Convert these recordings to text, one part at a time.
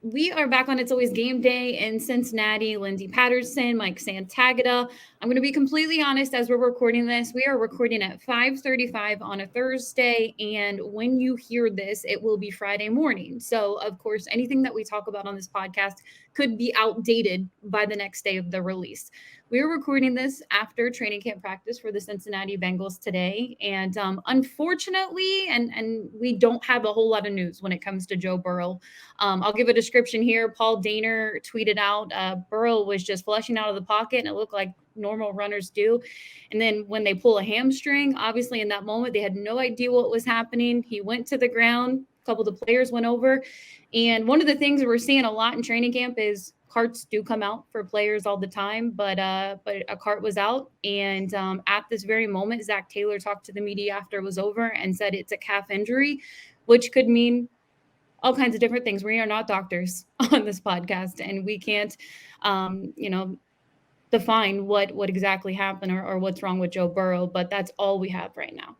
We are back on It's Always Game Day in Cincinnati. Lindsay Patterson, Mike Santagata. I'm going to be completely honest as we're recording this. We are recording at 5:35 on a Thursday, and when you hear this, it will be Friday morning. So, of course, anything that we talk about on this podcast could be outdated by the next day of the release. We are recording this after training camp practice for the Cincinnati Bengals today, and unfortunately, and we don't have a whole lot of news when it comes to Joe Burrow. I'll give a description here. Paul Daner tweeted out Burrow was just flushing out of the pocket, and it looked like normal runners do. And then when they pull a hamstring, obviously in that moment, they had no idea what was happening. He went to the ground. A couple of the players went over. And one of the things we're seeing a lot in training camp is carts do come out for players all the time, but a cart was out. And at this very moment, Zach Taylor talked to the media after it was over and said it's a calf injury, which could mean all kinds of different things. We are not doctors on this podcast, and we can't, define what exactly happened or what's wrong with Joe Burrow, but that's all we have right now.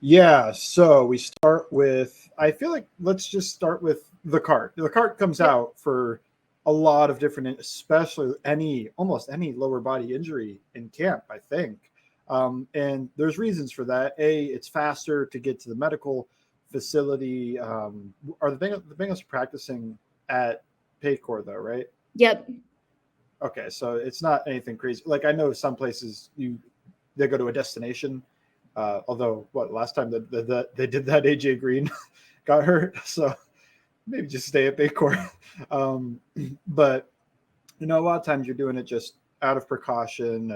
Yeah, so we start with, I feel like let's just start with the cart. The cart comes out for a lot of different, especially almost any lower body injury in camp, I think. And there's reasons for that. It's faster to get to the medical facility. Are the Bengals practicing at Paycor though, right? Yep. Okay, so it's not anything crazy. Like I know some places they go to a destination. Although last time that they did that, AJ Green got hurt, so maybe just stay at Paycor. But a lot of times you're doing it just out of precaution,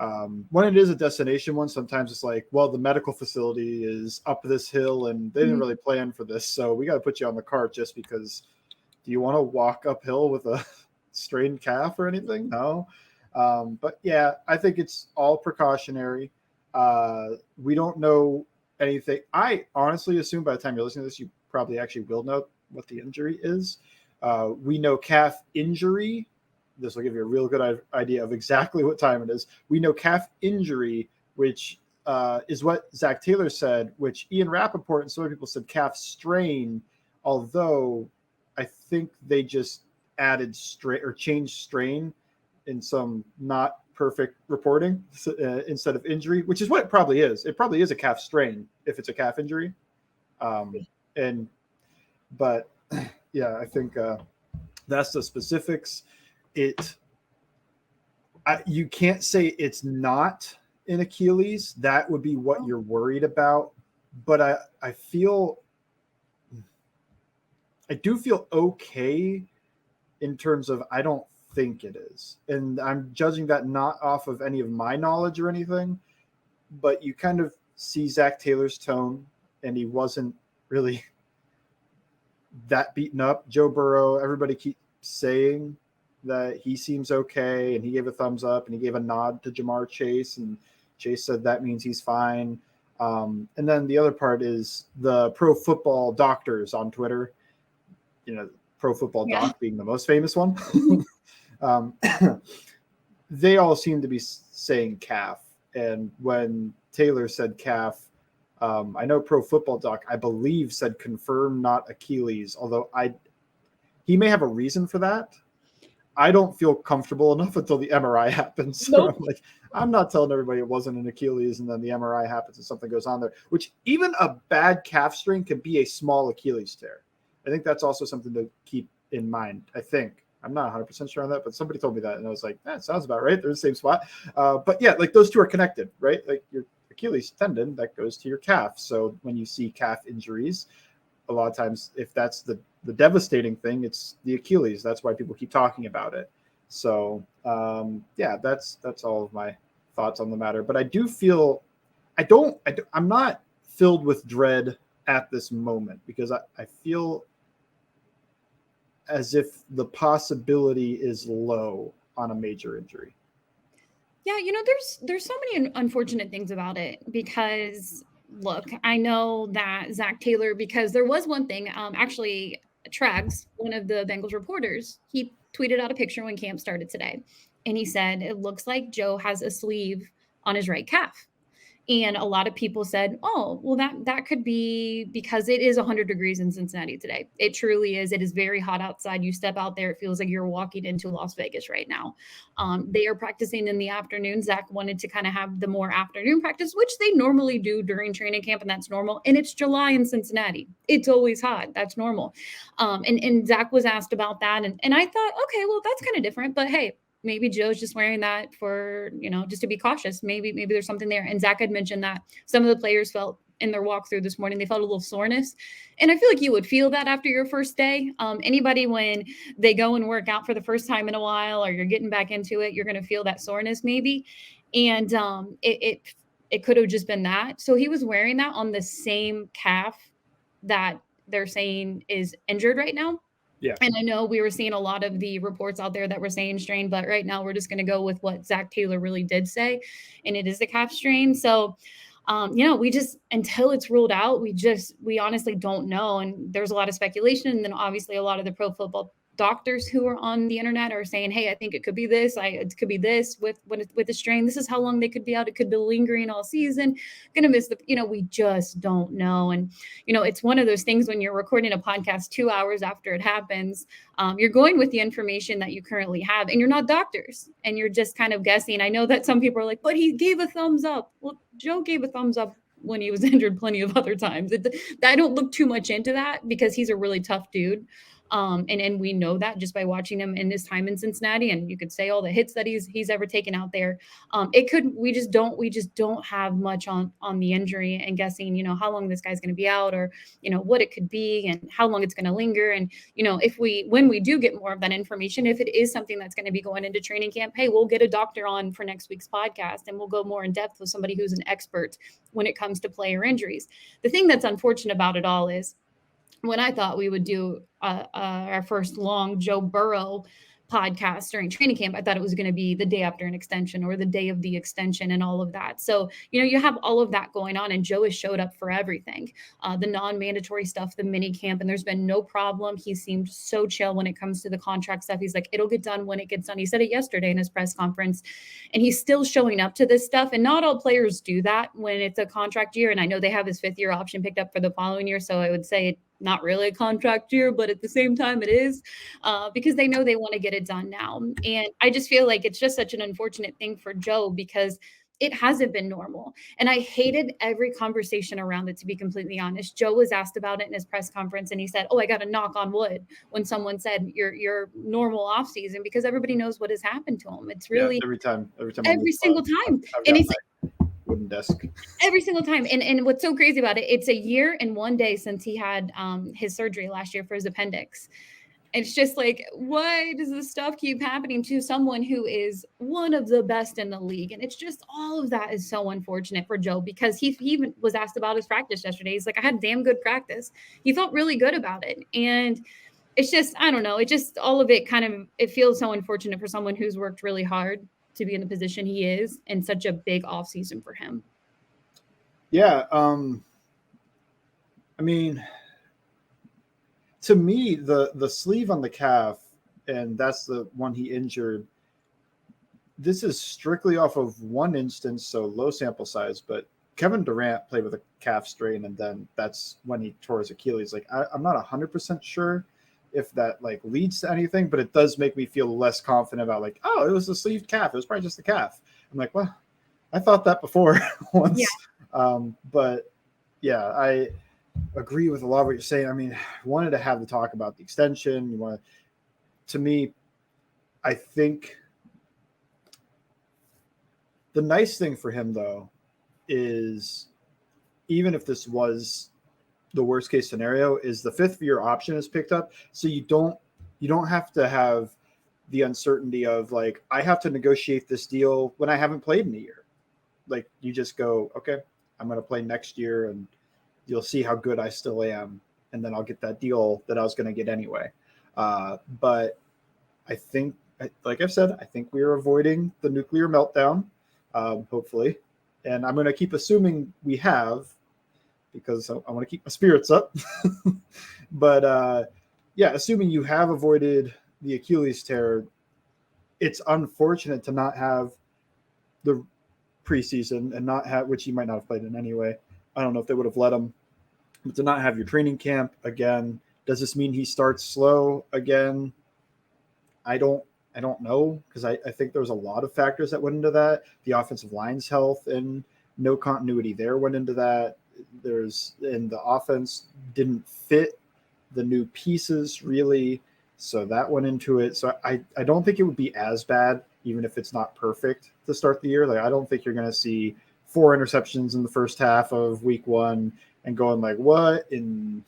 and when it is a destination one, sometimes it's like, well, the medical facility is up this hill, and they didn't really plan for this, so we got to put you on the cart just because. Do you want to walk uphill with a strained calf or anything? No. But yeah, I think it's all precautionary. We don't know anything. I honestly assume by the time you're listening to this, you probably actually will know what the injury is. We know calf injury. This will give you a real good idea of exactly what time it is. We know calf injury, which is what Zach Taylor said, which Ian Rappaport and some people said calf strain, although I think they just added strain or changed strain in some not perfect reporting instead of injury, which is what it probably is. It probably is a calf strain if it's a calf injury. But yeah, I think that's the specifics. You can't say it's not an Achilles. That would be what you're worried about. But I do feel okay in terms of I don't think it is. And I'm judging that not off of any of my knowledge or anything, but you kind of see Zach Taylor's tone, and he wasn't really that beaten up. Joe Burrow, everybody keeps saying that he seems okay, and he gave a thumbs up, and he gave a nod to Jamar Chase, and Chase said that means he's fine. And then the other part is the pro football doctors on Twitter, Pro Football Doc being the most famous one. They all seem to be saying calf. And when Taylor said calf, I know Pro Football Doc, I believe, said confirm, not Achilles, although he may have a reason for that. I don't feel comfortable enough until the MRI happens. So Nope. I'm not telling everybody it wasn't an Achilles, and then the MRI happens and something goes on there, which even a bad calf strain can be a small Achilles tear. I think that's also something to keep in mind. I think I'm not 100% sure on that, but somebody told me that, and I was like, that sounds about right. They're in the same spot. But yeah, like those two are connected, right? Like your Achilles tendon that goes to your calf. So when you see calf injuries, a lot of times, if that's the devastating thing, it's the Achilles. That's why people keep talking about it. So yeah, that's all of my thoughts on the matter. But I do feel I'm not filled with dread at this moment because I feel as if the possibility is low on a major injury. Yeah, there's so many unfortunate things about it because look, I know that Zach Taylor, because there was one thing, actually Trags, one of the Bengals reporters, he tweeted out a picture when camp started today, and he said it looks like Joe has a sleeve on his right calf. And a lot of people said, oh, well, that could be because it is 100 degrees in Cincinnati today. It truly is. It is very hot outside. You step out there, it feels like you're walking into Las Vegas right now. They are practicing in the afternoon. Zach wanted to kind of have the more afternoon practice, which they normally do during training camp, and that's normal. And it's July in Cincinnati. It's always hot. That's normal. And Zach was asked about that. And I thought, okay, well, that's kind of different. But hey, maybe Joe's just wearing that for, just to be cautious. Maybe there's something there. And Zach had mentioned that some of the players felt in their walkthrough this morning, they felt a little soreness. And I feel like you would feel that after your first day. Anybody, when they go and work out for the first time in a while, or you're getting back into it, you're going to feel that soreness maybe. And it could have just been that. So he was wearing that on the same calf that they're saying is injured right now. Yeah. And I know we were seeing a lot of the reports out there that were saying strain, but right now we're just going to go with what Zach Taylor really did say, and it is the calf strain. So, we just, until it's ruled out, we honestly don't know. And there's a lot of speculation. And then obviously a lot of the pro football doctors who are on the internet are saying, hey, I think it could be this. It could be this with the strain. This is how long they could be out. It could be lingering all season. Going to miss we just don't know. And, it's one of those things when you're recording a podcast 2 hours after it happens, you're going with the information that you currently have, and you're not doctors, and you're just kind of guessing. I know that some people are like, but he gave a thumbs up. Well, Joe gave a thumbs up when he was injured plenty of other times. I don't look too much into that because he's a really tough dude. And we know that just by watching him in his time in Cincinnati, and you could say all the hits that he's ever taken out there. We just don't have much on the injury, and guessing, how long this guy's going to be out, or, what it could be and how long it's going to linger. And, when we do get more of that information, if it is something that's going to be going into training camp, hey, we'll get a doctor on for next week's podcast, and we'll go more in depth with somebody who's an expert when it comes to player injuries. The thing that's unfortunate about it all is, when I thought we would do our first long Joe Burrow podcast during training camp, I thought it was going to be the day after an extension, or the day of the extension, and all of that. So, you have all of that going on, and Joe has showed up for everything, the non-mandatory stuff, the mini camp, and there's been no problem. He seemed so chill when it comes to the contract stuff. He's like, it'll get done when it gets done. He said it yesterday in his press conference, and he's still showing up to this stuff. And not all players do that when it's a contract year. And I know they have his 5th-year option picked up for the following year. So I would say not really a contract year, but at the same time it is, because they know they want to get it done now. And I just feel like it's just such an unfortunate thing for Joe, because it hasn't been normal. And I hated every conversation around it, to be completely honest. Joe was asked about it in his press conference, and he said, oh, I got to knock on wood, when someone said your normal off season, because everybody knows what has happened to him. It's really every single time. And it's wooden desk every single time. And what's so crazy about it, it's a year and 1 day since he had his surgery last year for his appendix. It's just like, why does this stuff keep happening to someone who is one of the best in the league? And it's just, all of that is so unfortunate for Joe, because he even was asked about his practice yesterday. He's like, I had damn good practice. He felt really good about it. And it's just, I don't know. It just, all of it it feels so unfortunate for someone who's worked really hard to be in the position he is, in such a big off season for him. Yeah. I mean, to me, the sleeve on the calf, and that's the one he injured, this is strictly off of one instance, so low sample size, but Kevin Durant played with a calf strain, and then that's when he tore his Achilles. Like, I'm not 100% sure if that leads to anything, but it does make me feel less confident about it was a sleeved calf. It was probably just a calf. I'm like, well, I thought that before once. Yeah. But yeah, I agree with a lot of what you're saying. I mean, I wanted to have the talk about the extension. To me, I think the nice thing for him, though, is even if this was the worst case scenario, is the 5th-year option is picked up. So you don't have to have the uncertainty of I have to negotiate this deal when I haven't played in a year. You just go, okay, I'm going to play next year, and you'll see how good I still am. And then I'll get that deal that I was going to get anyway. But I think, like I've said, I think we are avoiding the nuclear meltdown, hopefully. And I'm going to keep assuming we have, because I want to keep my spirits up. But assuming you have avoided the Achilles tear, it's unfortunate to not have the preseason and not have, which he might not have played in anyway. I don't know if they would have let him, but to not have your training camp again, does this mean he starts slow again? I don't know, because I think there was a lot of factors that went into that. The offensive line's health and no continuity there went into that. And the offense didn't fit the new pieces really, so that went into it. So I don't think it would be as bad, even if it's not perfect to start the year. Like, I don't think you're going to see 4 interceptions in the first half of week 1 and going like, what? And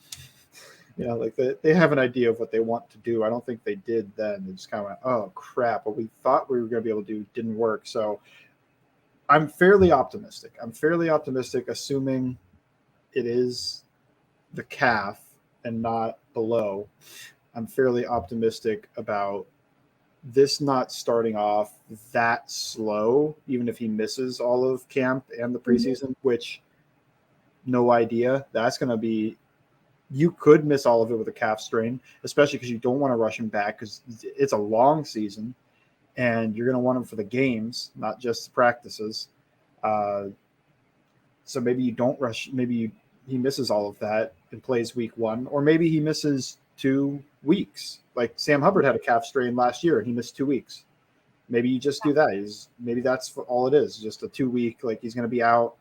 like they have an idea of what they want to do. I don't think they did then. They just kind of went, oh crap, what we thought we were going to be able to do didn't work. So I'm fairly optimistic. Assuming it is the calf and not below. I'm fairly optimistic about this not starting off that slow, even if he misses all of camp and the preseason, which no idea. That's going to be, you could miss all of it with a calf strain, especially because you don't want to rush him back because it's a long season and you're going to want him for the games, not just the practices. So maybe you don't rush. Maybe he misses all of that and plays week 1, or maybe he misses 2 weeks. Like Sam Hubbard had a calf strain last year and he missed 2 weeks. Maybe you just do that. Maybe that's all it is. Just a 2-week, like he's going to be out.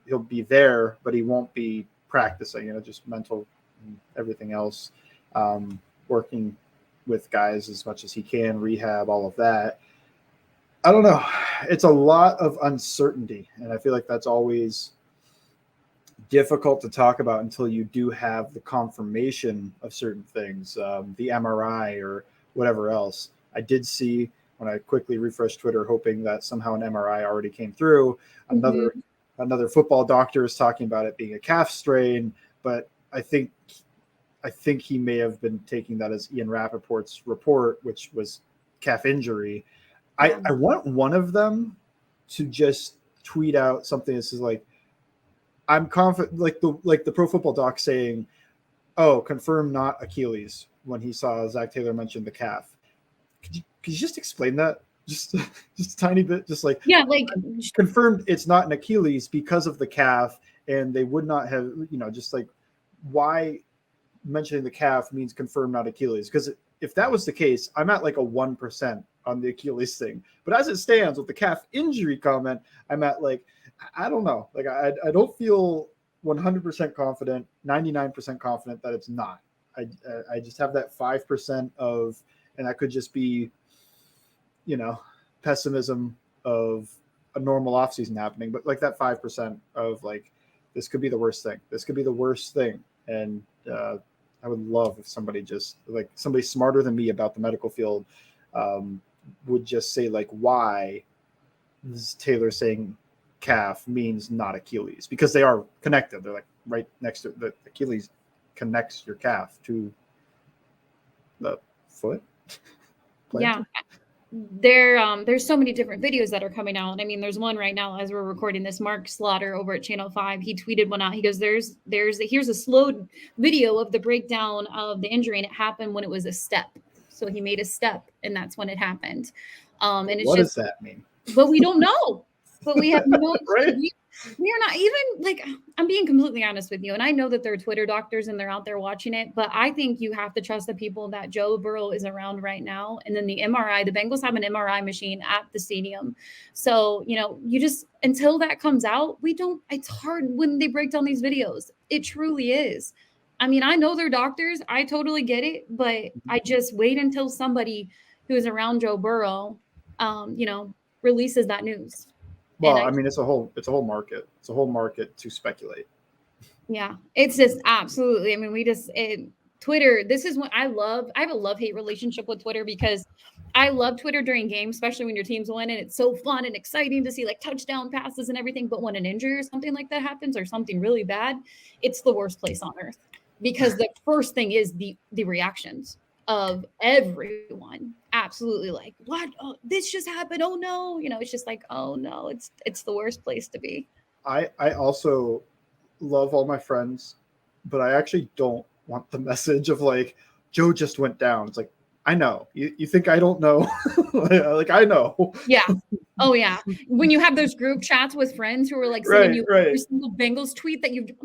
He'll be there, but he won't be practicing, just mental and everything else, working with guys as much as he can, rehab, all of that. I don't know. It's a lot of uncertainty, and I feel like that's always difficult to talk about until you do have the confirmation of certain things, the MRI or whatever else. I did see when I quickly refreshed Twitter, hoping that somehow an MRI already came through. Another football doctor is talking about it being a calf strain, but I think he may have been taking that as Ian Rappaport's report, which was calf injury. I want one of them to just tweet out something that says like, I'm confident, like the Pro Football Doc saying, oh, confirm not Achilles, when he saw Zach Taylor mention the calf. Could you just explain that? Just a tiny bit, just like, like confirmed it's not an Achilles because of the calf, and they would not have, just like, why mentioning the calf means confirmed not Achilles? Because if that was the case, I'm at like a 1% on the Achilles thing. But as it stands with the calf injury comment, I'm at like, I don't know. Like I don't feel 100% confident, 99% confident that it's not. I just have that 5% of, and that could just be, pessimism of a normal offseason happening, but like that 5% of like, this could be the worst thing. This could be the worst thing. And I would love if somebody just like somebody smarter than me about the medical field would just say like, why is Taylor saying calf means not Achilles, because they are connected. They're like right next to the Achilles connects your calf to the foot. Yeah. There's so many different videos that are coming out. I mean, there's one right now as we're recording this. Mark Slaughter over at Channel 5, he tweeted one out. He goes, here's a slow video of the breakdown of the injury, and it happened when it was a step. So he made a step, and that's when it happened. And it's what does that mean? But we don't know. But we have no right? We are not even like, I'm being completely honest with you. And I know that they're Twitter doctors and they're out there watching it, but I think you have to trust the people that Joe Burrow is around right now. And then the MRI, the Bengals have an MRI machine at the stadium. So, you just, until that comes out, it's hard when they break down these videos. It truly is. I mean, I know they're doctors. I totally get it, but I just wait until somebody who is around Joe Burrow, releases that news. Well, I mean, it's a whole market. It's a whole market to speculate. Yeah, it's just absolutely. I mean, Twitter, this is what I love. I have a love-hate relationship with Twitter because I love Twitter during games, especially when your team's winning. It's so fun and exciting to see like touchdown passes and everything. But when an injury or something like that happens or something really bad, it's the worst place on earth, because the first thing is the reactions of everyone. Absolutely, like, what? Oh, this just happened. Oh no. It's just like, oh no, it's the worst place to be. I also love all my friends, but I actually don't want the message of like, Joe just went down. It's like, I know. You think I don't know? Like, I know. Yeah. Oh yeah. When you have those group chats with friends who are like sending Right, you right. every single Bengals tweet that you guys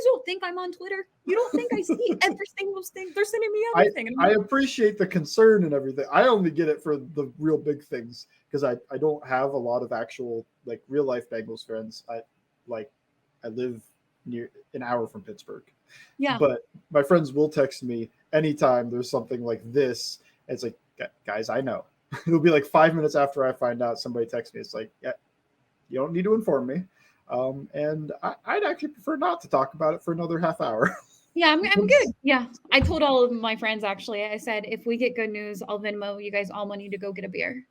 don't think I'm on Twitter. You don't think I see every single thing. They're sending me everything. And I'm I like, appreciate the concern and everything. I only get it for the real big things because I don't have a lot of actual like real life Bengals friends. I live near an hour from Pittsburgh. yeah. But my friends will text me anytime there's something like this. It's like, guys, I know. It'll be like 5 minutes after I find out, somebody texts me. It's like, yeah, you don't need to inform me. And I'd actually prefer not to talk about it for another half hour. Yeah, I'm good. Yeah. I told all of my friends actually, I said, if we get good news, I'll Venmo you guys all money to go get a beer.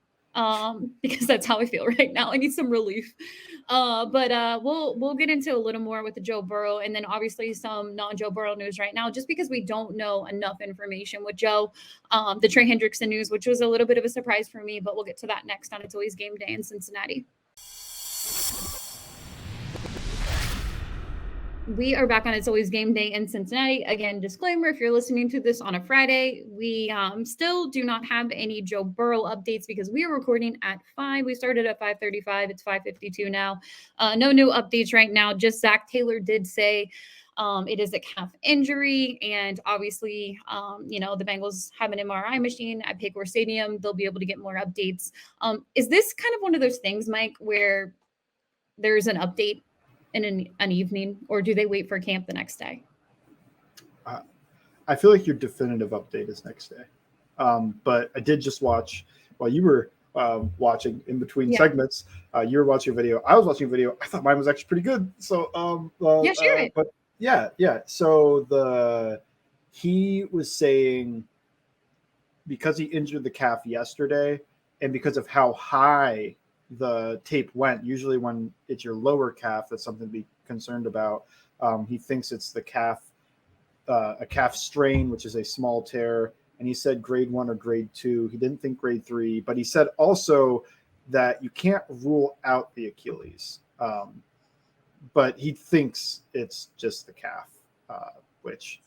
Because that's how I feel right now. I need some relief. But we'll get into a little more with the Joe Burrow and then obviously some non-Joe Burrow news right now, just because we don't know enough information with Joe. The Trey Hendrickson news, which was a little bit of a surprise for me, but we'll get to that next on It's Always Game Day in Cincinnati. We are back on It's Always Game Day in Cincinnati. Again, disclaimer, if you're listening to this on a Friday, we still do not have any Joe Burrow updates because we are recording at 5. We started at 5:35. It's 5:52 now. No new updates right now. Just Zach Taylor did say it is a calf injury. And obviously, the Bengals have an MRI machine at Paycor Stadium. They'll be able to get more updates. Is this kind of one of those things, Mike, where there's an update in an evening, or do they wait for camp the next day? I feel like your definitive update is next day. But I did just watch while you were watching in between segments. You were watching a video. I was watching a video. I thought mine was actually pretty good. So share it. But yeah. So he was saying because he injured the calf yesterday, and because of how high the tape went, usually when it's your lower calf, that's something to be concerned about. He thinks it's the calf, a calf strain, which is a small tear. And he said grade 1 or grade 2. He didn't think grade 3, but he said also that you can't rule out the Achilles. But he thinks it's just the calf, which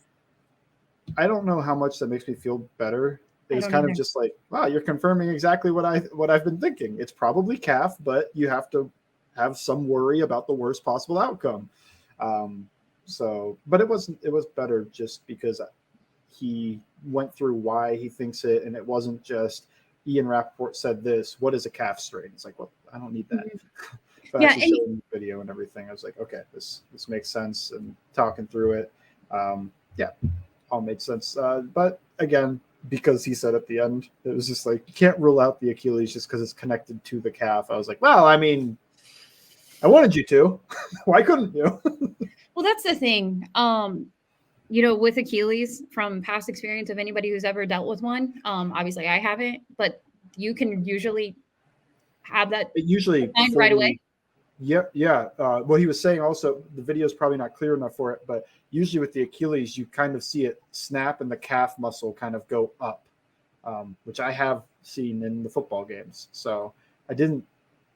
I don't know how much that makes me feel better. It was kind of just like, wow, you're confirming exactly what I've been thinking. It's probably calf, but you have to have some worry about the worst possible outcome. But it was better just because he went through why he thinks it, and it wasn't just Ian Rappaport said this. What is a calf strain? It's like, well, I don't need that. But Yeah, actually showing the video and everything, I was like, okay, this makes sense. And talking through it, all made sense. But again, because he said at the end, it was just like, you can't rule out the Achilles just because it's connected to the calf. I was like, well, I mean, I wanted you to. Why couldn't you? Well, that's the thing. With Achilles, from past experience of anybody who's ever dealt with one, obviously I haven't, but you can usually have that right away. Yep. Yeah. What he was saying also, the video is probably not clear enough for it, but usually with the Achilles, you kind of see it snap and the calf muscle kind of go up, which I have seen in the football games. So I didn't,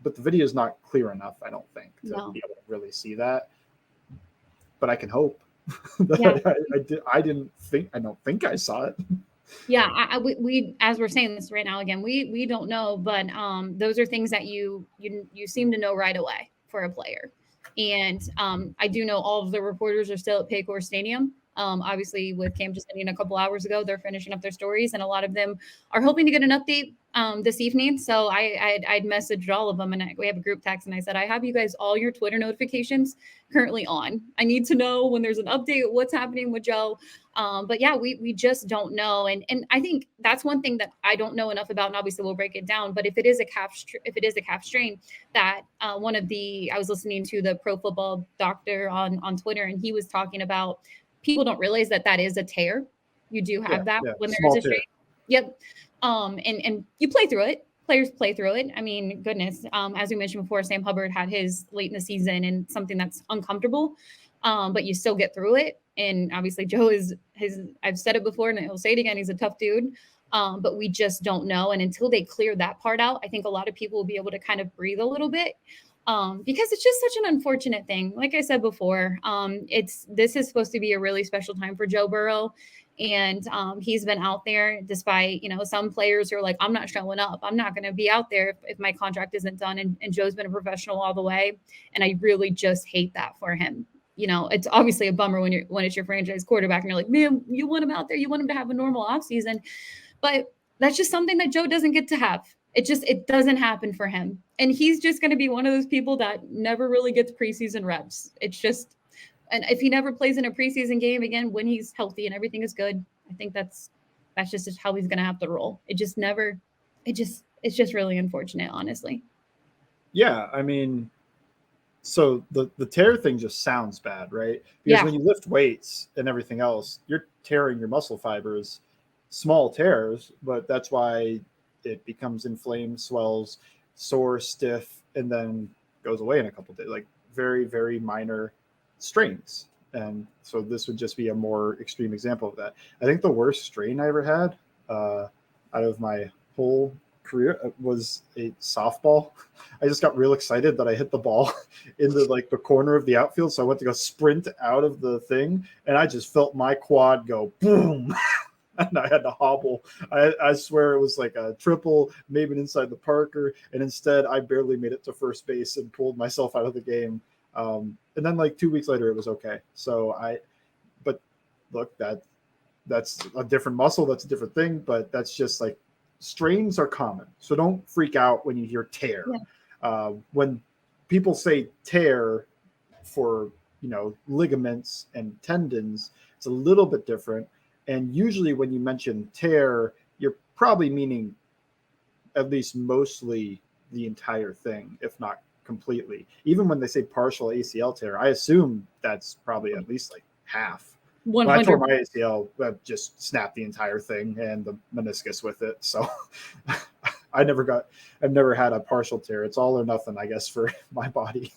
but the video is not clear enough, I don't think, to be able to really see that. But I can hope. I don't think I saw it. Yeah, we as we're saying this right now again, we don't know, but those are things that you seem to know right away for a player. And I do know all of the reporters are still at Paycor Stadium. Obviously, with camp just ending a couple hours ago, they're finishing up their stories, and a lot of them are hoping to get an update this evening. So I'd messaged all of them, and we have a group text, and I said, I have you guys all your Twitter notifications currently on. I need to know when there's an update, what's happening with Joe. But yeah, we just don't know, and I think that's one thing that I don't know enough about. And obviously, we'll break it down. But if it is a calf strain, that I was listening to the Pro Football Doctor on Twitter, and he was talking about people don't realize that is a tear. You do have that when there is a strain. Yep. And you play through it. Players play through it. I mean, goodness. As we mentioned before, Sam Hubbard had his late in the season and something that's uncomfortable. But you still get through it. And obviously Joe I've said it before and I'll say it again, he's a tough dude. But we just don't know. And until they clear that part out, I think a lot of people will be able to kind of breathe a little bit. Because it's just such an unfortunate thing. Like I said before, this is supposed to be a really special time for Joe Burrow. And he's been out there despite, some players are like, I'm not showing up. I'm not going to be out there if my contract isn't done. And Joe's been a professional all the way. And I really just hate that for him. It's obviously a bummer when it's your franchise quarterback and you're like, man, you want him out there. You want him to have a normal offseason. But that's just something that Joe doesn't get to have. It doesn't happen for him. And he's just going to be one of those people that never really gets preseason reps. And if he never plays in a preseason game again, when he's healthy and everything is good, I think that's just how he's going to have to roll. It's just really unfortunate, honestly. Yeah. I mean, so the tear thing just sounds bad, right? Because when you lift weights and everything else, you're tearing your muscle fibers, small tears, but that's why it becomes inflamed, swells, sore, stiff, and then goes away in a couple of days, like very, very minor strains. And so this would just be a more extreme example of that. I think the worst strain I ever had out of my whole career was a softball. I just got real excited that I hit the ball into like the corner of the outfield. So I went to go sprint out of the thing and I just felt my quad go boom. And I had to hobble. I swear it was like a triple, maybe inside the Parker. And instead I barely made it to first base and pulled myself out of the game. And then like 2 weeks later, it was okay. But look, that's a different muscle. That's a different thing, but that's just like strains are common. So don't freak out when you hear tear. Yeah. When people say tear for, ligaments and tendons, it's a little bit different. And usually when you mention tear, you're probably meaning at least mostly the entire thing, if not completely. Even when they say partial ACL tear, I assume that's probably at least like half. 100. When I tore my ACL, I just snapped the entire thing and the meniscus with it. So I've never had a partial tear. It's all or nothing, I guess, for my body.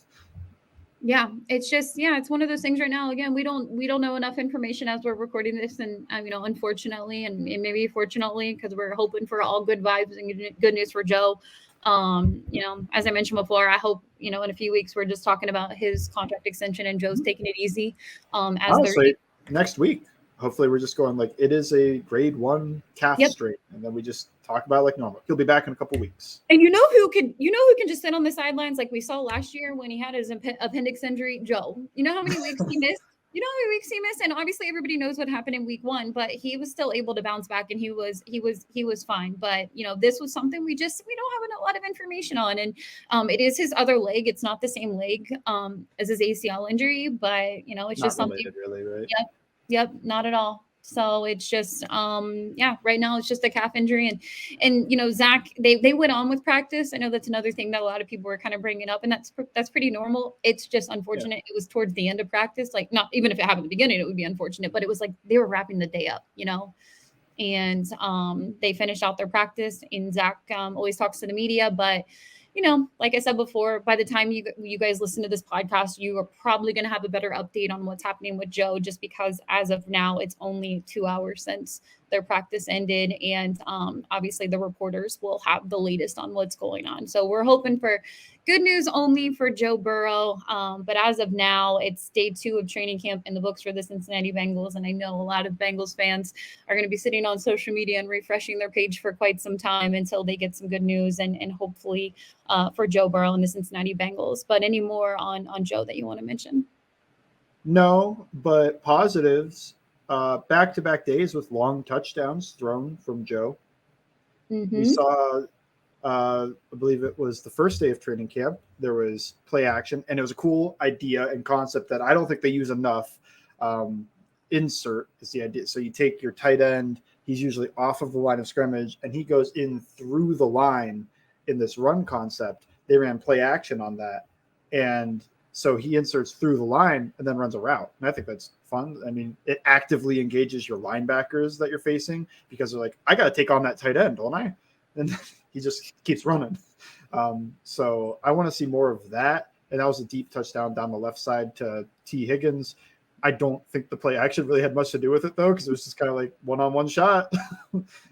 Yeah, it's one of those things right now. Again, we don't know enough information as we're recording this, and unfortunately, and maybe fortunately, because we're hoping for all good vibes and good news for Joe. As I mentioned before, I hope in a few weeks we're just talking about his contract extension and Joe's taking it easy. Honestly, next week, hopefully, we're just going like it is a grade 1 calf strain, and then we just talk about it like normal. He'll be back in a couple weeks. And who can just sit on the sidelines like we saw last year when he had his appendix injury? Joe. You know how many weeks he missed? And obviously everybody knows what happened in week 1, but he was still able to bounce back and he was fine. But this was something we don't have a lot of information on. And it is his other leg. It's not the same leg as his ACL injury, but it's not just something really, right? Yep, not at all. So it's just, right now it's just a calf injury. And Zach, they went on with practice. I know that's another thing that a lot of people were kind of bringing up, and that's pretty normal. It's just unfortunate. Yeah. It was towards the end of practice. Like, not even if it happened at the beginning, it would be unfortunate, but it was like they were wrapping the day up, and they finished out their practice, and Zach always talks to the media, but like I said before, by the time you guys listen to this podcast, you are probably going to have a better update on what's happening with Joe, just because as of now, it's only 2 hours since their practice ended. And obviously the reporters will have the latest on what's going on. So we're hoping for good news only for Joe Burrow. But as of now, it's day 2 of training camp in the books for the Cincinnati Bengals. And I know a lot of Bengals fans are going to be sitting on social media and refreshing their page for quite some time until they get some good news and hopefully for Joe Burrow and the Cincinnati Bengals. But any more on Joe that you want to mention? No, but positives. Back-to-back days with long touchdowns thrown from Joe. Mm-hmm. We saw, I believe it was the first day of training camp, there was play action, and it was a cool idea and concept that I don't think they use enough. Insert is the idea. So you take your tight end, he's usually off of the line of scrimmage, and he goes in through the line in this run concept. They ran play action on that. And so he inserts through the line and then runs a route. And I think that's fun. I mean, it actively engages your linebackers that you're facing because they're like, I got to take on that tight end, don't I? And he just keeps running. So I want to see more of that. And that was a deep touchdown down the left side to T. Higgins. I don't think the play action really had much to do with it, though, because it was just kind of like one-on-one shot.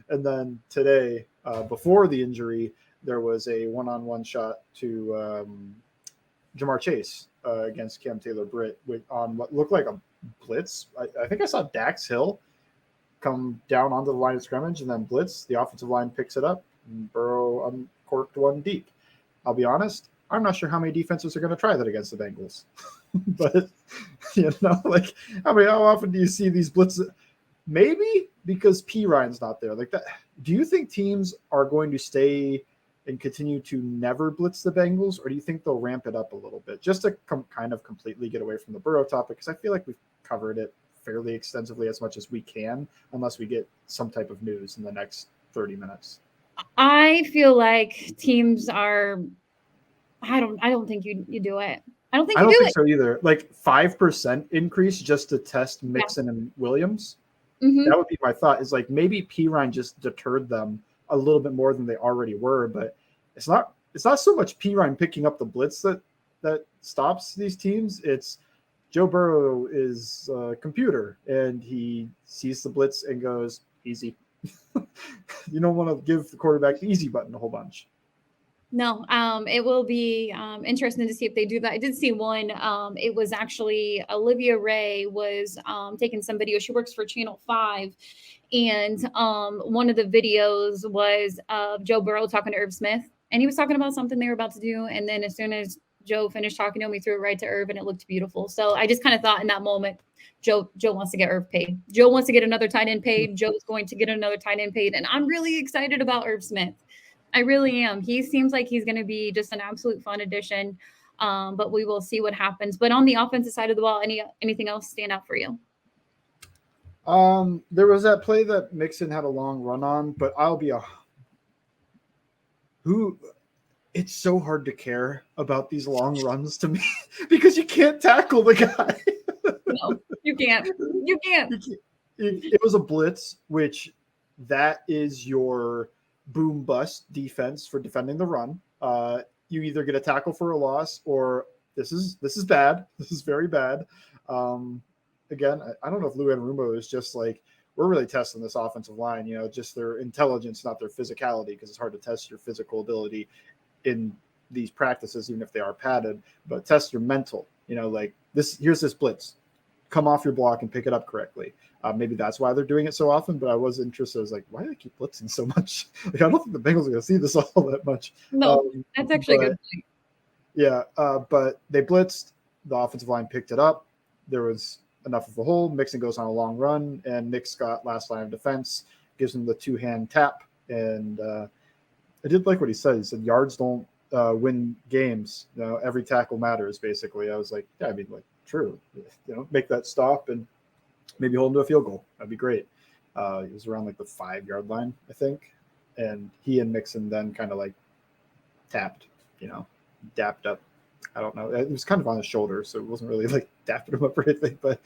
And then today, before the injury, there was a one-on-one shot to Jamar Chase against Cam Taylor-Britt on what looked like a blitz. I think I saw Dax Hill come down onto the line of scrimmage and then blitz. The offensive line picks it up, and Burrow uncorked one deep. I'll be honest, I'm not sure how many defenses are going to try that against the Bengals. But, like, how often do you see these blitzes? Maybe because P. Ryan's not there. Like that. Do you think teams are going to stay and continue to never blitz the Bengals, or do you think they'll ramp it up a little bit just to kind of completely get away from the Burrow topic? Because I feel like we've covered it fairly extensively as much as we can, unless we get some type of news in the next 30 minutes. I feel like teams are. I don't think you do it. I don't think so either. Like 5% increase just to test Mixon and Williams. Mm-hmm. That would be my thought. Is like maybe P. Ryan just deterred them a little bit more than they already were, but it's not so much P. Ryan picking up the blitz that stops these teams. It's Joe Burrow is a computer, and he sees the blitz and goes easy. You don't want to give the quarterback the easy button a whole bunch. No, it will be interesting to see if they do that. I did see one. It was actually Olivia Ray was taking some video. She works for Channel 5. And one of the videos was of Joe Burrow talking to Irv Smith. And he was talking about something they were about to do. And then as soon as Joe finished talking to him, he threw it right to Irv, and it looked beautiful. So I just kind of thought in that moment, Joe wants to get Irv paid. Joe wants to get another tight end paid. Joe's going to get another tight end paid. And I'm really excited about Irv Smith. I really am. He seems like he's going to be just an absolute fun addition. But we will see what happens. But on the offensive side of the ball, anything else stand out for you? There was that play that Mixon had a long run on, but it's so hard to care about these long runs to me because you can't tackle the guy. No, you can't. It was a blitz, which that is your boom bust defense for defending the run. You either get a tackle for a loss, or this is bad. This is very bad. Again, I don't know if Lou Anarumo is just like, we're really testing this offensive line, just their intelligence, not their physicality, because it's hard to test your physical ability in these practices, even if they are padded, but test your mental, like here's this blitz, come off your block and pick it up correctly. Maybe that's why they're doing it so often, but I was interested. I was like, why do they keep blitzing so much? Like, I don't think the Bengals are going to see this all that much. No, that's actually a good point. Yeah, but they blitzed. The offensive line picked it up. There was enough of a hole. Mixon goes on a long run, and Nick Scott, last line of defense, gives him the two-hand tap. And I did like what he said. He said, yards don't win games. Every tackle matters, basically. I was like, yeah, true. Make that stop and maybe hold him to a field goal. That'd be great. He was around like the 5-yard line, I think. And he and Mixon then kind of like tapped, dapped up. I don't know. It was kind of on his shoulder, so it wasn't really like dapping him up or anything. But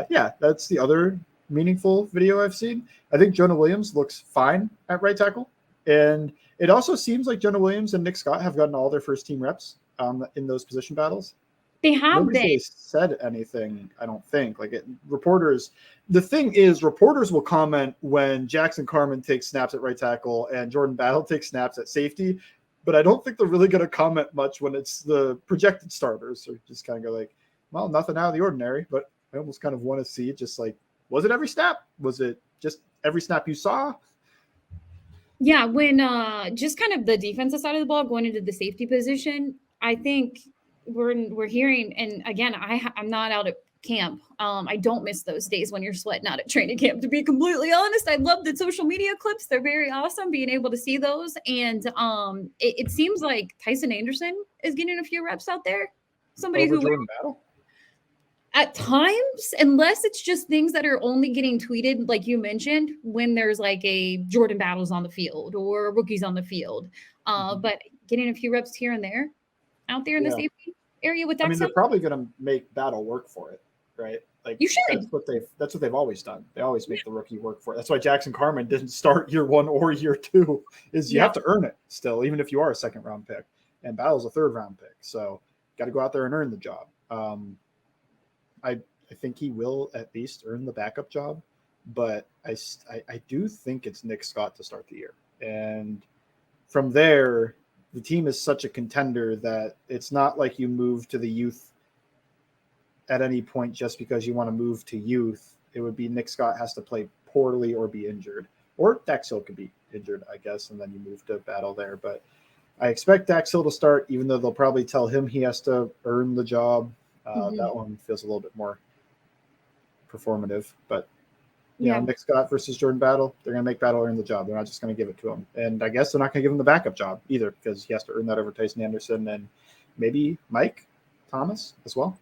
yeah, that's the other meaningful video I've seen. I think Jonah Williams looks fine at right tackle. And it also seems like Jonah Williams and Nick Scott have gotten all their first team reps in those position battles. They have. Nobody's really said anything, I don't think. Reporters will comment when Jackson Carman takes snaps at right tackle and Jordan Battle takes snaps at safety. But I don't think they're really going to comment much when it's the projected starters. Or just kind of go like, well, nothing out of the ordinary. But I almost kind of want to see just like, was it every snap? Was it just every snap you saw? Yeah, when just kind of the defensive side of the ball going into the safety position, I think we're hearing, and again, I'm not out at camp. I don't miss those days when you're sweating out at training camp, to be completely honest. I love the social media clips. They're very awesome, being able to see those. And it seems like Tyson Anderson is getting a few reps out there. Somebody over who Jordan Battle? At times, unless it's just things that are only getting tweeted, like you mentioned, when there's like a Jordan Battles on the field or rookies on the field. But getting a few reps here and there out there in the safety area with that. They're probably going to make Battle work for it, right? Like, you should. That's what they've always done. They always make the rookie work for it. That's why Jackson Carman didn't start year 1 or year 2. You have to earn it still, even if you are a 2nd round pick. And Battle's a 3rd round pick, so got to go out there and earn the job. I think he will at least earn the backup job, but I do think it's Nick Scott to start the year. And from there, the team is such a contender that it's not like you move to the youth at any point just because you want to move to youth. It would be Nick Scott has to play poorly or be injured. Or Dax Hill could be injured, I guess, and then you move to battle there. But I expect Dax Hill to start, even though they'll probably tell him he has to earn the job. That one feels a little bit more performative. But, you know, Nick Scott versus Jordan Battle, they're going to make Battle earn the job. They're not just going to give it to him. And I guess they're not going to give him the backup job either, because he has to earn that over Tyson Anderson and maybe Mike Thomas as well.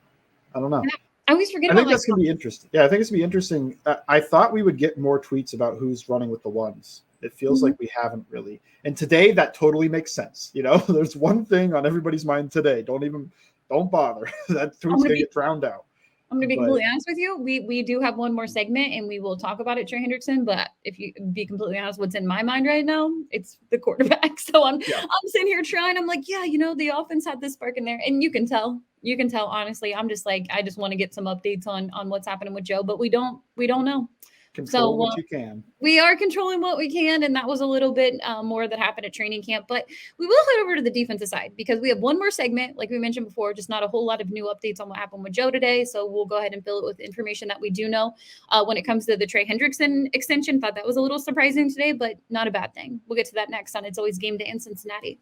I don't know. I always forget I about think that's going to be interesting. Yeah, I think it's going to be interesting. I thought we would get more tweets about who's running with the ones. It feels like we haven't really. And today, that totally makes sense. You know, there's one thing on everybody's mind today. Don't bother. That tweet's going to get drowned out. I'm going to be completely honest with you. We do have one more segment, and we will talk about it, Trey Hendrickson. But if you be completely honest, what's in my mind right now, it's the quarterback. So I'm sitting here trying. I'm like, yeah, you know, the offense had this spark in there, and you can tell. You can tell, honestly. I'm just like, I just want to get some updates on what's happening with Joe, but we don't know. Control what you can. We are controlling what we can, and that was a little bit more that happened at training camp. But we will head over to the defensive side because we have one more segment, like we mentioned before, just not a whole lot of new updates on what happened with Joe today. So we'll go ahead and fill it with information that we do know when it comes to the Trey Hendrickson extension. Thought that was a little surprising today, but not a bad thing. We'll get to that next on It's Always Game Day in Cincinnati.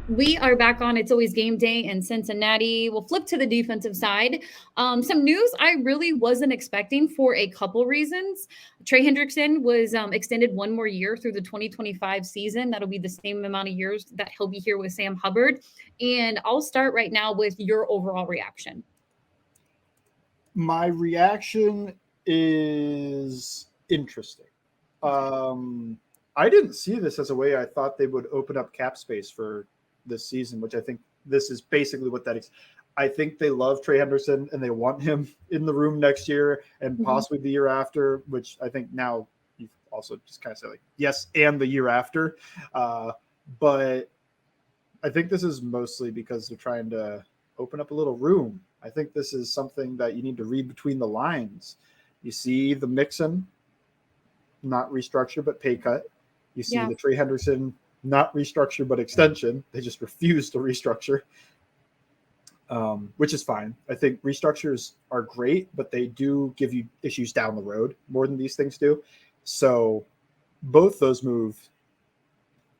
We are back on It's Always Game Day in Cincinnati. We'll flip to the defensive side. Some news I really wasn't expecting for a couple reasons. Trey Hendrickson was extended one more year through the 2025 season. That'll be the same amount of years that he'll be here with Sam Hubbard. And I'll start right now with your overall reaction. My reaction is interesting. I didn't see this as a way I thought they would open up cap space for this season, which I think this is basically what that is. I think they love Trey Hendrickson and they want him in the room next year and possibly the year after, which I think now you've also just kind of said like, yes, and the year after. But I think this is mostly because they're trying to open up a little room. I think this is something that you need to read between the lines. You see the Mixon, not restructure, but pay cut. You see the Trey Hendrickson, not restructure, but extension. They just refuse to restructure, which is fine. I think restructures are great, but they do give you issues down the road more than these things do. So both those moves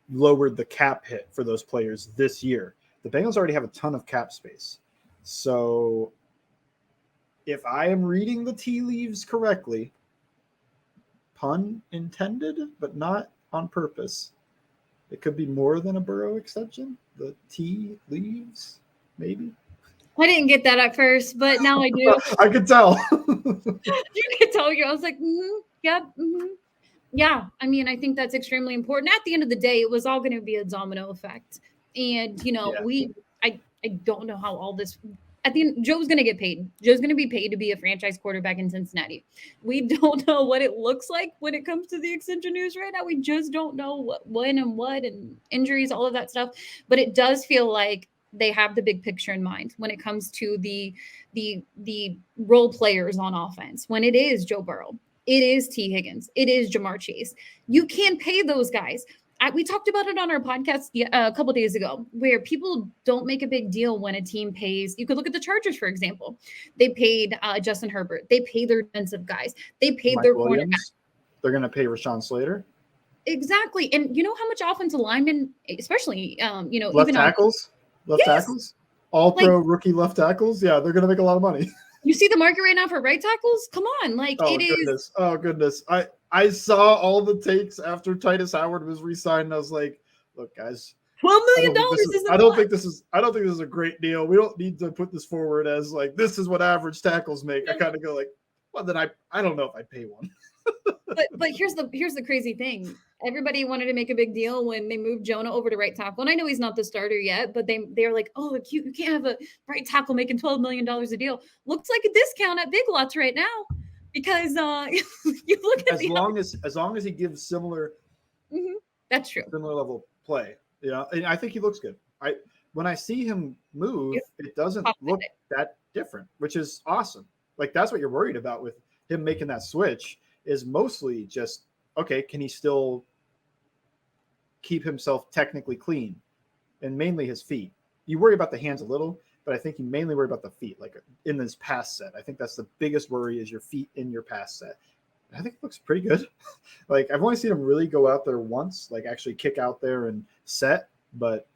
lowered the cap hit for those players this year. The Bengals already have a ton of cap space. So if I am reading the tea leaves correctly, pun intended, but not on purpose, it could be more than a Burrow extension. The tea leaves, maybe. I didn't get that at first, but now I do. I could tell. You could tell. I was like, yeah. I mean, I think that's extremely important. At the end of the day, it was all going to be a domino effect. And, you know, I don't know how all this at the end, Joe's going to get paid. Joe's going to be paid to be a franchise quarterback in Cincinnati. We don't know what it looks like when it comes to the extension news right now. We just don't know when and injuries, all of that stuff. But it does feel like they have the big picture in mind when it comes to the role players on offense. When it is Joe Burrow, it is T. Higgins, it is Jamar Chase. You can pay those guys. We talked about it on our podcast a couple days ago, where people don't make a big deal when a team pays. You could look at the Chargers, for example. They paid Justin Herbert. They paid their defensive guys. They paid Mike their Williams. cornerback. They're going to pay Rashawn Slater. Exactly. And you know how much offensive linemen, especially, left tackles? Tackles? All-pro rookie left tackles? Yeah, they're going to make a lot of money. You see the market right now for right tackles? Come on. Is. Oh, goodness. I saw all the takes after Titus Howard was re-signed. And I was like, look, guys, $12 million I don't think this is a great deal. We don't need to put this forward as like, this is what average tackles make. I kind of go like, well, then I don't know if I'd pay one. but here's the crazy thing. Everybody wanted to make a big deal when they moved Jonah over to right tackle. And I know he's not the starter yet, but they're like, oh, you can't have a right tackle making $12 million a deal. Looks like a discount at Big Lots right now. Because you look at as long as he gives similar, that's true, similar level play, and I think he looks good. When I see him move, it doesn't look that different, which is awesome. Like that's what you're worried about with him making that switch is mostly just okay. Can he still keep himself technically clean, and mainly his feet? You worry about the hands a little, but I think you mainly worry about the feet. Like in this pass set, I think that's the biggest worry is your feet in your pass set. I think it looks pretty good. Like I've only seen him really go out there once, like actually kick out there and set, but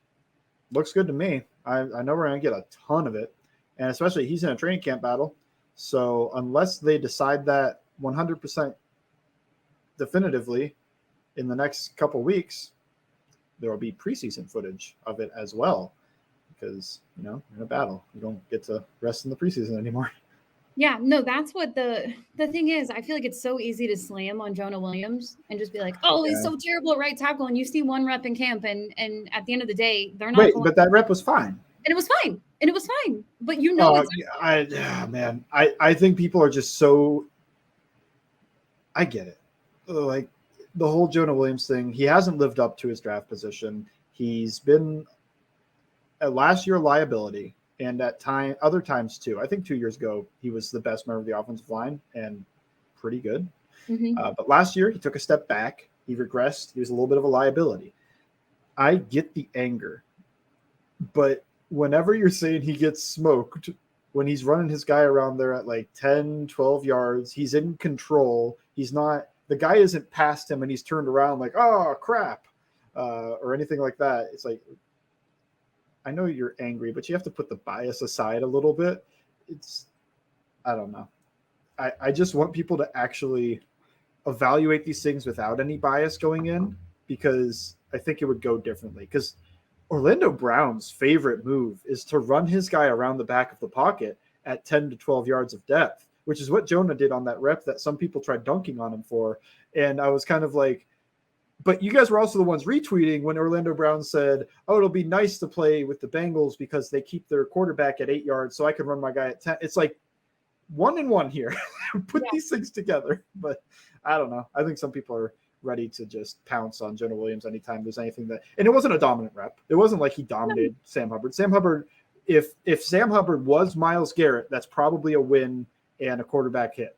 looks good to me. I know we're going to get a ton of it, and especially he's in a training camp battle. So unless they decide that 100% definitively in the next couple weeks, there will be preseason footage of it as well, because we're in a battle. We don't get to rest in the preseason anymore. Yeah, no, that's what the thing is. I feel like it's so easy to slam on Jonah Williams and just be like, "Oh, he's so terrible at right tackle." And you see one rep in camp, and at the end of the day, they're not. Wait, but that rep was fine. And it was fine. But man, I think people are just so. I get it. Like the whole Jonah Williams thing, he hasn't lived up to his draft position. He's been last year a liability. And at other times too. I think 2 years ago, he was the best member of the offensive line and pretty good. Mm-hmm. But last year, he took a step back. He regressed. He was a little bit of a liability. I get the anger. But whenever you're saying he gets smoked, when he's running his guy around there at like 10, 12 yards, he's in control. He's not – the guy isn't past him and he's turned around like, oh, crap, or anything like that. It's like – I know you're angry, but you have to put the bias aside a little bit. I don't know. I just want people to actually evaluate these things without any bias going in, because I think it would go differently. Because Orlando Brown's favorite move is to run his guy around the back of the pocket at 10 to 12 yards of depth, which is what Jonah did on that rep that some people tried dunking on him for. And I was kind of like, but you guys were also the ones retweeting when Orlando Brown said, oh, it'll be nice to play with the Bengals because they keep their quarterback at 8 yards so I can run my guy at 10. It's like 1 and 1 here. Put these things together. But I don't know. I think some people are ready to just pounce on Jonah Williams anytime there's anything that – and it wasn't a dominant rep. It wasn't like he dominated Sam Hubbard. Sam Hubbard, if Sam Hubbard was Myles Garrett, that's probably a win and a quarterback hit.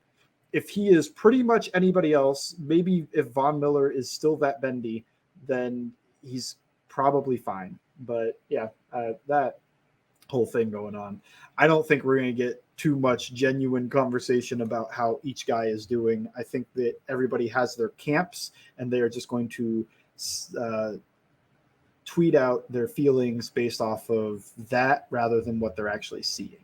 If he is pretty much anybody else, maybe if Von Miller is still that bendy, then he's probably fine. But yeah, that whole thing going on, I don't think we're going to get too much genuine conversation about how each guy is doing. I think that everybody has their camps and they are just going to tweet out their feelings based off of that rather than what they're actually seeing.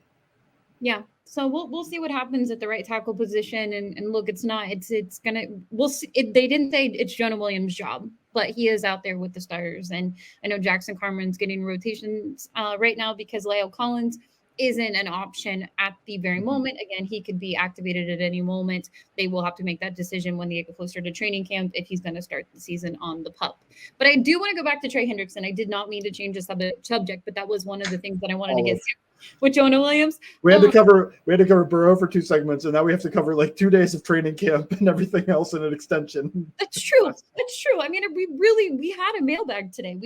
Yeah. So we'll see what happens at the right tackle position. And look, it's gonna, we'll see. They didn't say it's Jonah Williams' job, but he is out there with the starters. And I know Jackson Carman's getting rotations right now because La'el Collins isn't an option at the very moment. Again, he could be activated at any moment. They will have to make that decision when they get closer to training camp if he's going to start the season on the PUP. But I do want to go back to Trey Hendrickson. I did not mean to change the subject, but that was one of the things that I wanted to get to with Jonah Williams. We had to cover Burrow for 2 segments, and now we have to cover like 2 days of training camp and everything else in an extension. That's true. That's true. I mean, we had a mailbag today.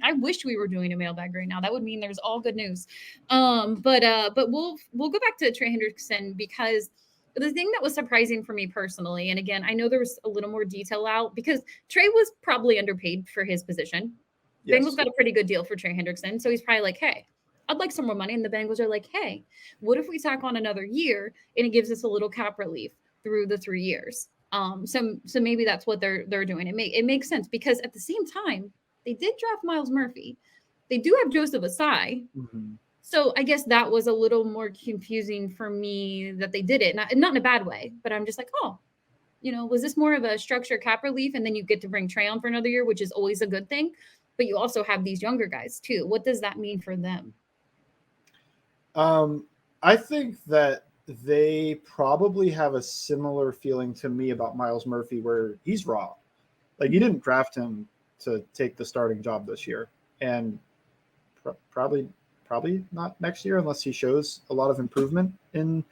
I wish we were doing a mailbag right now. That would mean there's all good news. But we'll go back to Trey Hendrickson, because the thing that was surprising for me personally, and again, I know there was a little more detail out because Trey was probably underpaid for his position. Yes. Bengals got a pretty good deal for Trey Hendrickson. So he's probably like, hey, I'd like some more money. And the Bengals are like, hey, what if we tack on another year and it gives us a little cap relief through the 3 years? So maybe that's what they're doing. It makes sense because at the same time, they did draft Myles Murphy. They do have Joseph Asai. Mm-hmm. So I guess that was a little more confusing for me that they did it. Not in a bad way, but I'm just like, oh, was this more of a structured cap relief? And then you get to bring Trey on for another year, which is always a good thing. But you also have these younger guys too. What does that mean for them? I think that they probably have a similar feeling to me about Myles Murphy, where he's raw. Like, you didn't draft him to take the starting job this year, and probably not next year unless he shows a lot of improvement in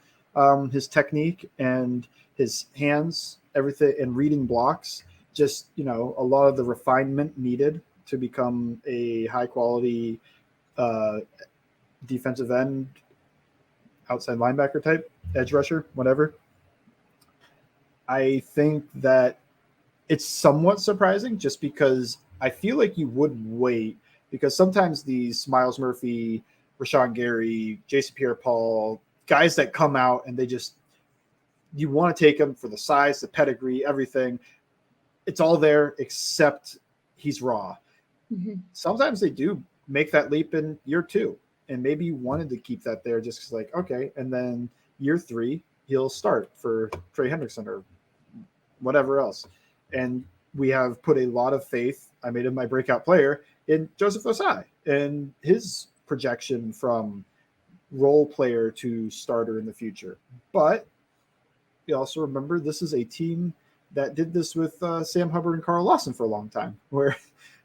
his technique and his hands, everything, and reading blocks. Just, a lot of the refinement needed to become a high quality defensive end, outside linebacker type, edge rusher, whatever. I think that it's somewhat surprising just because I feel like you would wait, because sometimes these Myles Murphy Rashawn Gary, Jason Pierre-Paul, guys that come out and you want to take him for the size, the pedigree, everything. It's all there except he's raw. Mm-hmm. Sometimes they do make that leap in year 2, and maybe you wanted to keep that there just like, okay, and then year 3 he'll start for Trey Hendrickson or whatever else. And we have put a lot of faith, I made him my breakout player, in Joseph Ossai and his projection from role player to starter in the future. But you also remember this is a team that did this with Sam Hubbard and Carl Lawson for a long time, where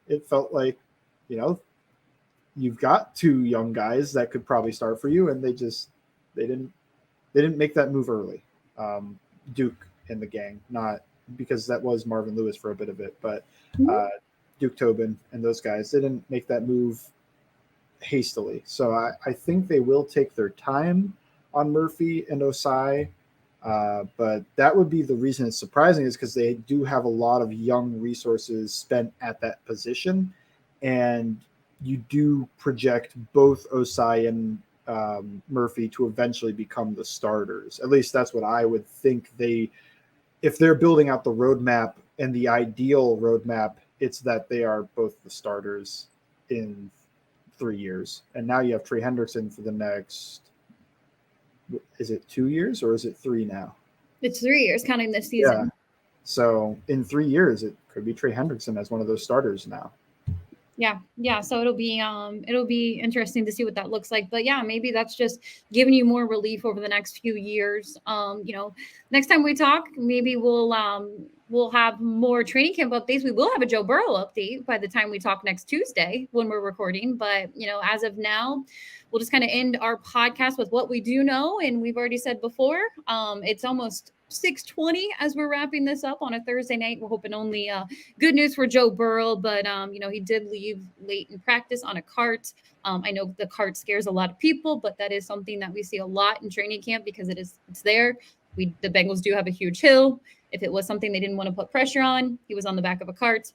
it felt like, you've got 2 young guys that could probably start for you, and they didn't make that move early. Duke and the gang, not because that was Marvin Lewis for a bit of it, but Duke Tobin and those guys didn't make that move hastily. So I think they will take their time on Murphy and Ossai. But that would be the reason it's surprising, is because they do have a lot of young resources spent at that position. And you do project both Ossai and Murphy to eventually become the starters. At least that's what I would think. If they're building out the roadmap, and the ideal roadmap, it's that they are both the starters in 3 years. And now you have Trey Hendrickson for the next, is it 2 years or is it 3 now? It's 3 years counting this season. Yeah. So in 3 years, it could be Trey Hendrickson as one of those starters now. Yeah. So it'll be interesting to see what that looks like. But yeah, maybe that's just giving you more relief over the next few years. Next time we talk, maybe we'll have more training camp updates. We will have a Joe Burrow update by the time we talk next Tuesday when we're recording. But as of now, we'll just kind of end our podcast with what we do know. And we've already said before, it's almost 6:20 as we're wrapping this up on a Thursday night. We're hoping only good news for Joe Burrow, but he did leave late in practice on a cart. I know the cart scares a lot of people, but that is something that we see a lot in training camp because it's there. The Bengals do have a huge hill. If it was something they didn't want to put pressure on, he was on the back of a cart.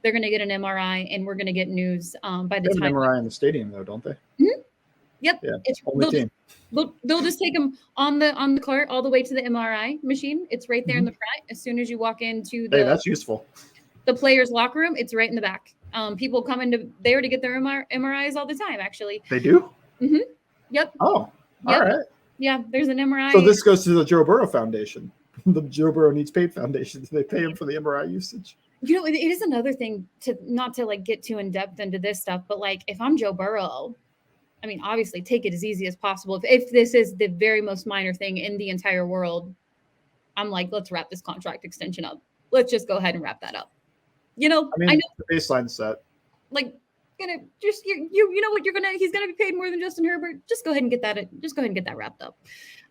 They're going to get an MRI, and we're going to get news by the time. An MRI in the stadium, though, don't they? Mm-hmm. Yep. Yeah, they'll just take him on the cart all the way to the MRI machine. It's right there in the front. As soon as you walk into that's useful. The players' locker room, it's right in the back. People come into there to get their MRIs all the time. Actually, they do. Mm-hmm. Yep. Oh, all right. Yeah, there's an MRI. So this goes to the Joe Burrow Foundation, the Joe Burrow Needs Paid Foundation. They pay him for the MRI usage. It is another thing to not to get too in depth into this stuff, but if I'm Joe Burrow, I mean, obviously take it as easy as possible. If this is the very most minor thing in the entire world, I'm let's wrap this contract extension up. Let's just go ahead and wrap that up. I know the baseline set. He's gonna be paid more than Justin Herbert. Just go ahead and get that wrapped up.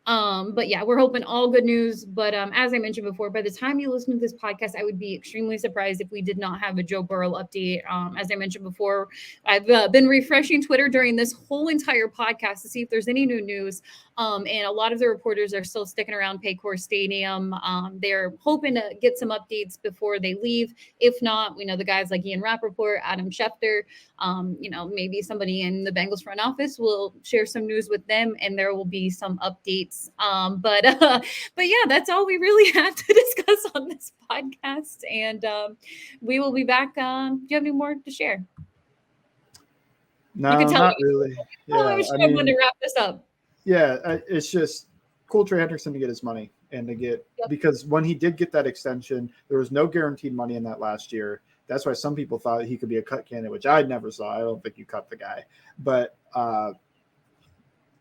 But yeah, we're hoping all good news. But as I mentioned before, by the time you listen to this podcast, I would be extremely surprised if we did not have a Joe Burrow update. As I mentioned before, I've been refreshing Twitter during this whole entire podcast to see if there's any new news. And a lot of the reporters are still sticking around Paycor Stadium. They're hoping to get some updates before they leave. If not, we know the guys like Ian Rappaport, Adam Schefter, maybe somebody in the Bengals front office will share some news with them, and there will be some updates. But yeah, that's all we really have to discuss on this podcast. And we will be back. Do you have any more to share? No, not really. Yeah, I wanted to wrap this up. Yeah, it's just cool Trey Hendrickson to get his money and to get because when he did get that extension, there was no guaranteed money in that last year. That's why some people thought he could be a cut candidate, which I never saw. I don't think you cut the guy. But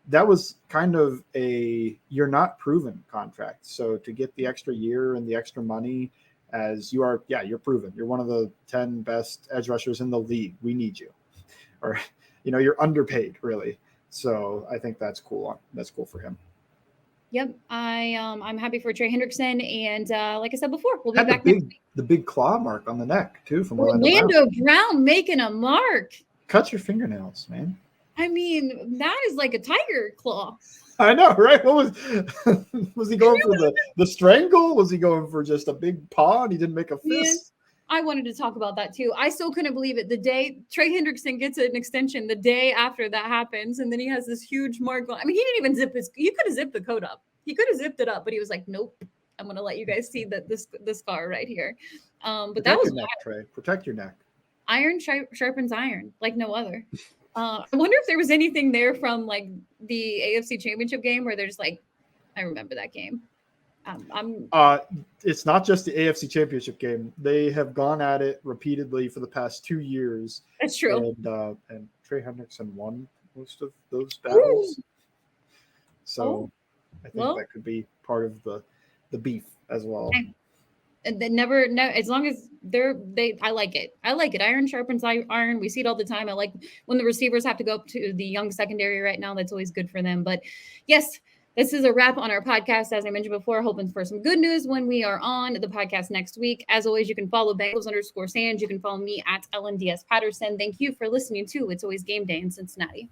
that was kind of a you're not proven contract. So to get the extra year and the extra money as you are, you're proven. You're one of the 10 best edge rushers in the league. We need you. Or, you're underpaid, really. So I think that's cool. That's cool for him. Yep, I'm happy for Trey Hendrickson, and like I said before, we'll be back. The big claw mark on the neck too from Orlando Brown making a mark. Cut your fingernails, man. I mean, that is like a tiger claw. I know, right? What was he going for the strangle? Was he going for just a big paw and he didn't make a fist? I wanted to talk about that too. I still couldn't believe it. The day Trey Hendrickson gets an extension, the day after that happens, and then he has this huge mark on. I mean, he didn't even zip his. You could have zipped the coat up. He could have zipped it up, but he was like, "Nope, I'm gonna let you guys see that the scar right here." But Protect that was your neck, Trey. Protect your neck. Iron sharpens iron like no other. I wonder if there was anything there from like the AFC Championship game where there's like, I remember that game. It's not just the AFC Championship game. They have gone at it repeatedly for the past 2 years. That's true. And Trey Hendrickson won most of those battles. Ooh. So I think that could be part of the beef as well. And they never, as long as I like it. I like it. Iron sharpens iron. We see it all the time. I like when the receivers have to go up to the young secondary right now. That's always good for them. But yes, this is a wrap on our podcast. As I mentioned before, hoping for some good news when we are on the podcast next week. As always, you can follow Bengals_Sands. You can follow me at LNDS Patterson. Thank you for listening to It's Always Game Day in Cincinnati.